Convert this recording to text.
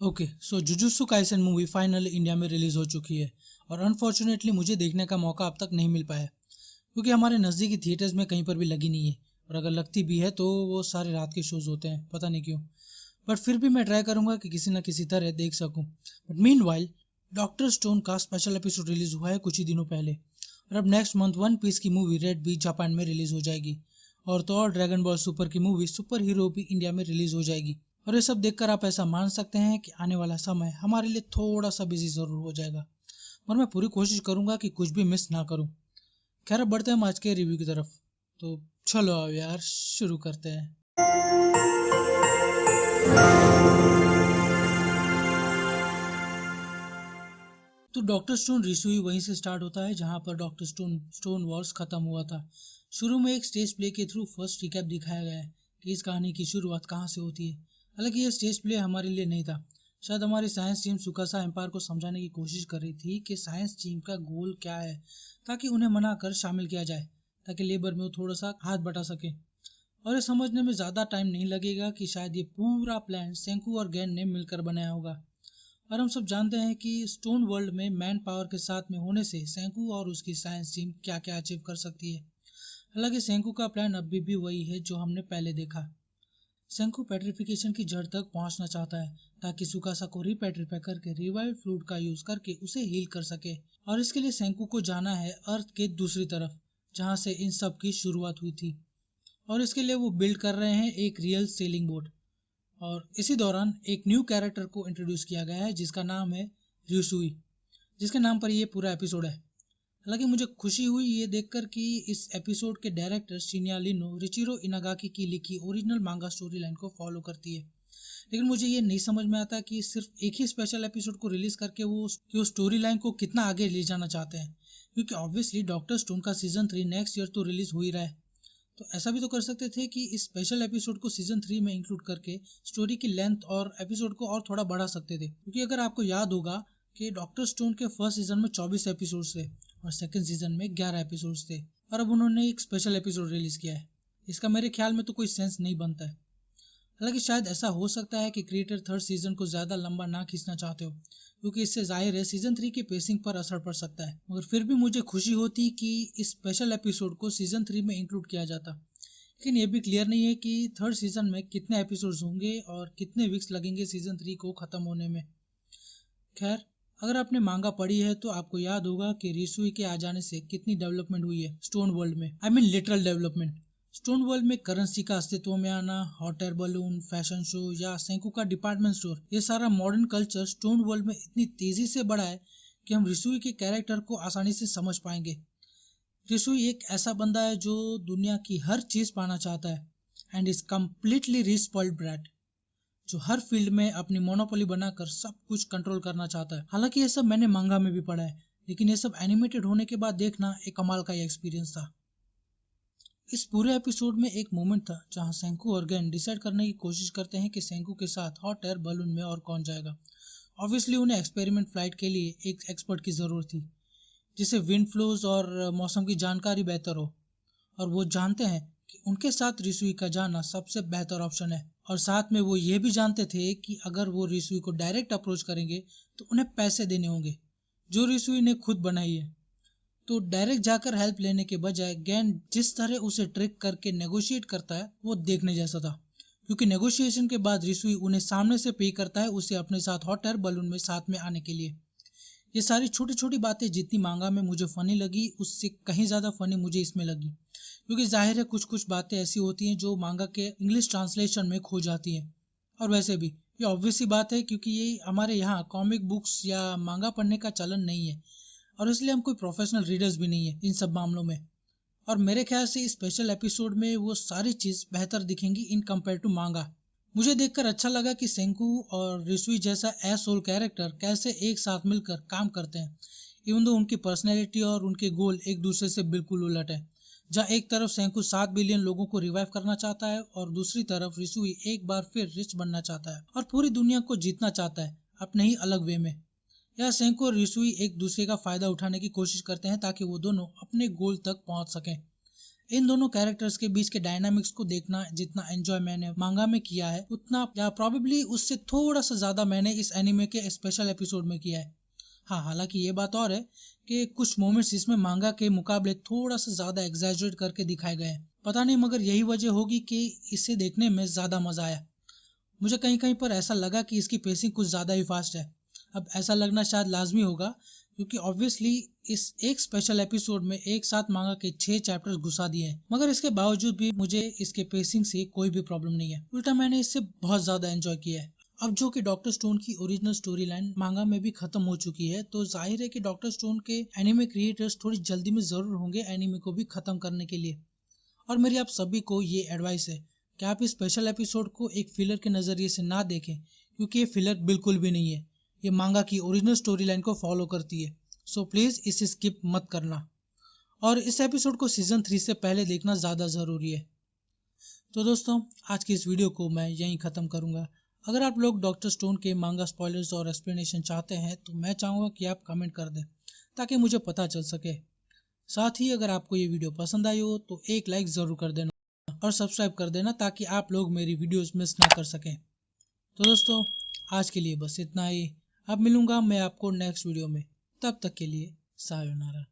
Okay, so Jujutsu Kaisen movie finally India में release हो चुकी है और अनफॉर्चुनेटली मुझे देखने का मौका अब तक नहीं मिल पाया क्योंकि हमारे नज़दीकी थिएटर्स में कहीं पर भी लगी नहीं है। और अगर लगती भी है तो वो सारे रात के शोज होते हैं, पता नहीं क्यों। बट फिर भी मैं ट्राई करूंगा कि किसी न किसी तरह देख सकूं। बट मीनवाइल डॉक्टर स्टोन का स्पेशल एपिसोड रिलीज हुआ है कुछ ही दिनों पहले और अब नेक्स्ट मंथ वन पीस की मूवी रेड भी जापान में रिलीज हो जाएगी और तो और ड्रैगन बॉल सुपर की मूवी सुपर हीरो भी इंडिया में रिलीज हो जाएगी। और ये सब देखकर आप ऐसा मान सकते हैं कि आने वाला समय हमारे लिए थोड़ा सा बिजी जरूर हो जाएगा, और मैं पूरी कोशिश करूंगा कि कुछ भी मिस ना करूं। खैर, अब बढ़ते हैं हम आज के रिव्यू की तरफ। तो चलो अब यार शुरू करते हैं। तो डॉक्टर स्टोन रिसुई वहीं से स्टार्ट होता है जहां पर डॉक्टर स्टोन वॉर्स खत्म हुआ था। शुरू में एक स्टेज प्ले के थ्रू फर्स्ट रिकैप दिखाया गया है कि इस कहानी की शुरुआत कहां से होती है। हालांकि यह स्टेज प्ले हमारे लिए नहीं था। शायद हमारी साइंस टीम सुकासा एम्पायर को समझाने की कोशिश कर रही थी कि साइंस टीम का गोल क्या है, ताकि उन्हें मना कर शामिल किया जाए, ताकि लेबर में वो थोड़ा सा हाथ बटा सके। और ये समझने में ज़्यादा टाइम नहीं लगेगा कि शायद ये पूरा प्लान सेंकू और गैन ने मिलकर बनाया होगा। और हम सब जानते हैं कि स्टोन वर्ल्ड में मैन पावर के साथ में होने से सेंकू और उसकी साइंस टीम क्या क्या अचीव कर सकती है। हालांकि सेंकू का प्लान अभी भी वही है जो हमने पहले देखा। सेंकू पेट्रिफिकेशन की जड़ तक पहुंचना चाहता है ताकि सुकासा को रिपेट्रीफाई करके रिवाइव फ्लूइड का यूज करके उसे हील कर सके। और इसके लिए सेंकू को जाना है अर्थ के दूसरी तरफ, जहां से इन सब की शुरुआत हुई थी। और इसके लिए वो बिल्ड कर रहे हैं एक रियल सेलिंग बोट। और इसी दौरान एक न्यू कैरेक्टर को इंट्रोड्यूस किया गया है जिसका नाम है ryusui, जिसके नाम पर ये पूरा एपिसोड है। हालांकि मुझे खुशी हुई ये देखकर कि इस एपिसोड के डायरेक्टर शिन्या लिनो रिचिरो इनागाकी की लिखी ओरिजिनल मांगा स्टोरी लाइन को फॉलो करती है। लेकिन मुझे ये नहीं समझ में आता कि सिर्फ एक ही स्पेशल एपिसोड को रिलीज करके वो स्टोरी लाइन को कितना आगे ले जाना चाहते हैं, क्योंकि ऑब्वियसली डॉक्टर स्टोन का सीजन 3 नेक्स्ट ईयर तो रिलीज हो ही रहा है। तो ऐसा भी तो कर सकते थे कि इस स्पेशल एपिसोड को सीजन 3 में इंक्लूड करके स्टोरी की लेंथ और एपिसोड को और थोड़ा बढ़ा सकते थे, क्योंकि अगर आपको याद होगा कि डॉक्टर स्टोन के फर्स्ट सीजन में 24 एपिसोड्स थे और सेकंड सीजन में 11 एपिसोड्स थे, और अब उन्होंने एक स्पेशल एपिसोड रिलीज किया है। इसका मेरे ख्याल में तो कोई सेंस नहीं बनता है। हालांकि शायद ऐसा हो सकता है कि क्रिएटर थर्ड सीजन को ज्यादा लंबा ना खींचना चाहते हो, क्योंकि इससे जाहिर है सीजन 3 की पेसिंग पर असर पड़ सकता है। मगर फिर भी मुझे खुशी होती कि इस स्पेशल एपिसोड को सीजन 3 में इंक्लूड किया जाता। लेकिन ये भी क्लियर नहीं है कि थर्ड सीजन में कितने एपिसोड्स होंगे और कितने वीक्स लगेंगे सीजन 3 को खत्म होने में। खैर, अगर आपने मांगा पढ़ी है तो आपको याद होगा कि रिसुई के आ जाने से कितनी डेवलपमेंट हुई है स्टोन वर्ल्ड में। I mean literal development. Stone world में करेंसी का अस्तित्व में आना, hot air balloon, fashion show या सेंकू का डिपार्टमेंट स्टोर, ये सारा मॉडर्न कल्चर स्टोन वर्ल्ड में इतनी तेजी से बढ़ा है कि हम रिसुई के कैरेक्टर को आसानी से समझ पाएंगे। रिसुई एक ऐसा बंदा है जो दुनिया की हर चीज पाना चाहता है एंड इज कम्प्लीटली रिस्पॉइल्ड ब्रैट, जो हर फील्ड में अपनी मोनोपोली बनाकर सब कुछ कंट्रोल करना चाहता है। हालांकि ये सब मैंने मांगा में भी पढ़ा है, लेकिन ये सब एनिमेटेड होने के बाद देखना एक कमाल का एक्सपीरियंस था। इस पूरे एपिसोड में एक मोमेंट था जहां सेंकू और गैन डिसाइड करने की कोशिश करते हैं कि सेंकू के साथ हॉट एयर बलून में और कौन जाएगा। ऑब्वियसली उन्हें एक्सपेरिमेंट फ्लाइट के लिए एक एक्सपर्ट की जरूरत थी जिसे विंड फ्लोज और मौसम की जानकारी बेहतर हो, और वो जानते हैं कि उनके साथ रिसुई का जाना सबसे बेहतर ऑप्शन है। और साथ में वो ये भी जानते थे कि अगर वो रिसुई को डायरेक्ट अप्रोच करेंगे तो उन्हें पैसे देने होंगे, जो रिसुई ने खुद बनाई है। तो डायरेक्ट जाकर हेल्प लेने के बजाय गैन जिस तरह उसे ट्रिक करके नेगोशिएट करता है वो देखने जैसा था, क्योंकि नेगोशिएशन के बाद रिसुई उन्हें सामने से पे करता है उसे अपने साथ हॉट एयर बलून में साथ में आने के लिए। ये सारी छोटी छोटी बातें जितनी मांगा में मुझे फनी लगी उससे कहीं ज्यादा फनी मुझे इसमें लगी, क्योंकि जाहिर है कुछ कुछ बातें ऐसी होती हैं जो मांगा के इंग्लिश ट्रांसलेशन में खो जाती हैं। और वैसे भी ये ऑब्वियस सी बात है क्योंकि ये हमारे यहाँ कॉमिक बुक्स या मांगा पढ़ने का चलन नहीं है, और इसलिए हम कोई प्रोफेशनल रीडर्स भी नहीं है इन सब मामलों में। और मेरे ख्याल से इस स्पेशल एपिसोड में वो सारी चीज बेहतर दिखेंगी इन कंपेयर टू मांगा। मुझे देखकर अच्छा लगा कि सेंकू और रिसुई जैसा एसोल कैरेक्टर कैसे एक साथ मिलकर काम करते हैं, इवन दो उनकी पर्सनैलिटी और उनके गोल एक दूसरे से बिल्कुल उलट है। जहाँ एक तरफ सेंकू 7 बिलियन लोगों को रिवाइव करना चाहता है और दूसरी तरफ रिसुई एक बार फिर रिच बनना चाहता है और पूरी दुनिया को जीतना चाहता है अपने ही अलग वे में। यह सेंको और रिसुई एक दूसरे का फायदा उठाने की कोशिश करते हैं ताकि वो दोनों अपने गोल तक पहुंच सकें। इन दोनों कैरेक्टर्स के बीच के डायनामिक्स को देखना जितना एंजॉय मैंने मांगा में किया है, उतना या प्रोबेबली उससे थोड़ा सा ज्यादा मैंने इस एनिमे के स्पेशल एपिसोड में किया है। हाँ, हालांकि ये बात और है कि कुछ मोमेंट्स इसमें मांगा के मुकाबले थोड़ा सा ज्यादा एग्जैजरेट करके दिखाए गए हैं। पता नहीं, मगर यही वजह होगी कि इसे देखने में ज्यादा मजा आया। मुझे कहीं कहीं पर ऐसा लगा कि इसकी पेसिंग कुछ ज़्यादा ही फास्ट है। अब ऐसा लगना शायद लाजमी होगा, क्योंकि ऑब्वियसली इस एक स्पेशल एपिसोड में एक साथ मांगा के 6 चैप्टर्स घुसा दिए हैं। मगर इसके बावजूद भी मुझे इसके पेसिंग से कोई भी प्रॉब्लम नहीं है, उल्टा मैंने इससे बहुत ज़्यादा एंजॉय किया है। अब जो कि डॉक्टर स्टोन की ओरिजिनल स्टोरी लाइन मांगा में भी खत्म हो चुकी है, तो जाहिर है कि डॉक्टर स्टोन के एनिमे क्रिएटर्स थोड़ी जल्दी में ज़रूर होंगे एनिमे को भी खत्म करने के लिए। और मेरी आप सभी को ये एडवाइस है कि आप इस स्पेशल एपिसोड को एक फिलर के नज़रिए से ना देखें, क्योंकि ये फिलर बिल्कुल भी नहीं है। ये मांगा की ओरिजिनल स्टोरी लाइन को फॉलो करती है, सो प्लीज़ इसे स्किप मत करना। और इस एपिसोड को सीजन 3 से पहले देखना ज़्यादा ज़रूरी है। तो दोस्तों, आज की इस वीडियो को मैं यहीं ख़त्म करूँगा। अगर आप लोग डॉक्टर स्टोन के मांगा स्पॉयलर्स और एक्सप्लेनेशन चाहते हैं, तो मैं चाहूँगा कि आप कमेंट कर दें, ताकि मुझे पता चल सके। साथ ही अगर आपको ये वीडियो पसंद आई हो तो एक लाइक ज़रूर कर देना और सब्सक्राइब कर देना, ताकि आप लोग मेरी वीडियोस मिस ना कर सकें। तो दोस्तों, आज के लिए बस इतना ही। अब मिलूंगा मैं आपको नेक्स्ट वीडियो में। तब तक के लिए सायोनारा।